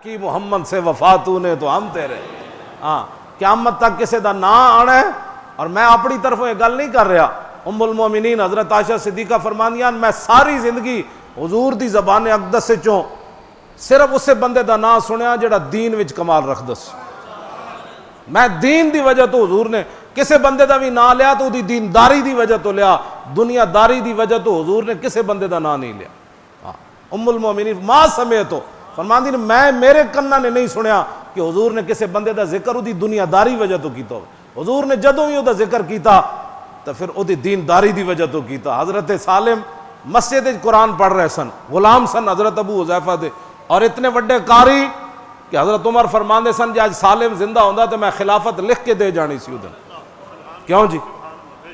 کی محمد سے وفا تو نے تو ہم تیرے. ہاں قیامت تک کسی دا نا آنا ہے. اور میں اپنی طرف یہ گل نہیں کر رہا. ام المومنین حضرت عائشہ صدیقہ فرماندیاں میں ساری زندگی حضور دی زبان اقدس چوں صرف اسے بندے دا نا سنیا جڑا دین وچ کمال رکھدا سی. میں دین دی وجہ تو حضور نے کسے بندے دا بھی نا لیا تو دی دینداری دی وجہ تو لیا, دنیا داری دی وجہ تو حضور نے کسے بندے دا نا نہیں لیا. ام المومنین ما سمیتو فرماندی نے میں میرے کنا نے نہیں سنیا کہ حضور نے کسے بندے دا ذکر او دی دنیا داری وجہ تو کیتا. حضور نے جدوں بھی او دا ذکر کیتا تو پھر او دی دینداری دی وجہ تو کیتا. حضرت سالم مسجد قرآن پڑھ رہے سن, غلام سن حضرت ابو حذیفہ دے, اور اتنے بڑے قاری کہ حضرت عمر فرماندے سن جے اج سالم زندہ ہوندا تو میں خلافت لکھ کے دے جانی سی ادھر. کیوں جی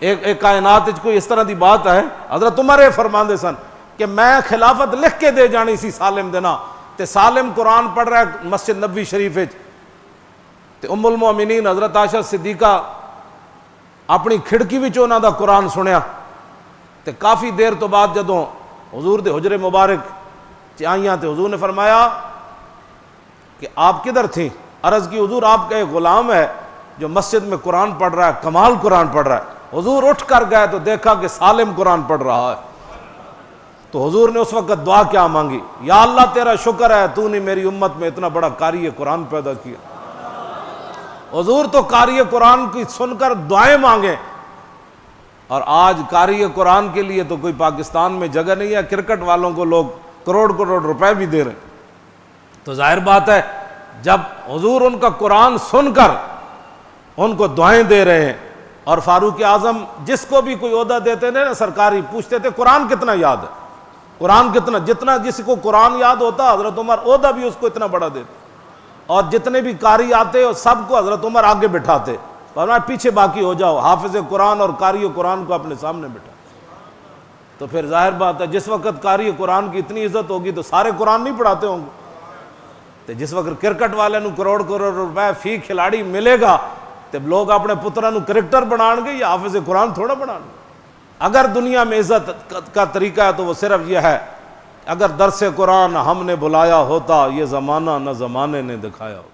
ایک کائنات وچ کوئی اس طرح دی بات ہے. حضرت عمر فرماندے سن کہ میں خلافت لکھ کے دے جانی سی سالم دینا. تے سالم قرآن پڑھ رہا ہے مسجد نبوی شریف وچ, تے ام المومنین حضرت عائشہ صدیقہ اپنی کھڑکی وچ انہاں دا قرآن سنیا. تے کافی دیر تو بعد جدوں حضور دے حجرے مبارک چ آئیاں تے حضور نے فرمایا کہ آپ کدھر تھیں؟ عرض کی حضور آپ کا ایک غلام ہے جو مسجد میں قرآن پڑھ رہا ہے, کمال قرآن پڑھ رہا ہے. حضور اٹھ کر گئے تو دیکھا کہ سالم قرآن پڑھ رہا ہے. تو حضور نے اس وقت دعا کیا مانگی, یا اللہ تیرا شکر ہے تو نے میری امت میں اتنا بڑا قاری قرآن پیدا کیا. حضور تو قاری قرآن کی سن کر دعائیں مانگے, اور آج قاری قرآن کے لیے تو کوئی پاکستان میں جگہ نہیں ہے. کرکٹ والوں کو لوگ کروڑ کروڑ روپے بھی دے رہے ہیں. تو ظاہر بات ہے جب حضور ان کا قرآن سن کر ان کو دعائیں دے رہے ہیں, اور فاروق اعظم جس کو بھی کوئی عہدہ دیتے تھے نا سرکاری, پوچھتے تھے قرآن کتنا یاد ہے, قرآن کتنا, جتنا جس کو قرآن یاد ہوتا حضرت عمر عہدہ بھی اس کو اتنا بڑا دیتے, اور جتنے بھی قاری آتے سب کو حضرت عمر آگے بٹھاتے, فرمایا پیچھے باقی ہو جاؤ, حافظ قرآن اور قاری قرآن کو اپنے سامنے بٹھا. تو پھر ظاہر بات ہے جس وقت قاری قرآن کی اتنی عزت ہوگی تو سارے قرآن نہیں پڑھاتے ہوں گے. تو جس وقت کرکٹ والے نو کروڑ کروڑ روپے فی کھلاڑی ملے گا تو لوگ اپنے پترا نو کرکٹر بنان گے یا حافظ قرآن تھوڑا بنان گے. اگر دنیا میں عزت کا طریقہ ہے تو وہ صرف یہ ہے, اگر درس قرآن ہم نے بلایا ہوتا یہ زمانہ نہ زمانے نے دکھایا ہوتا.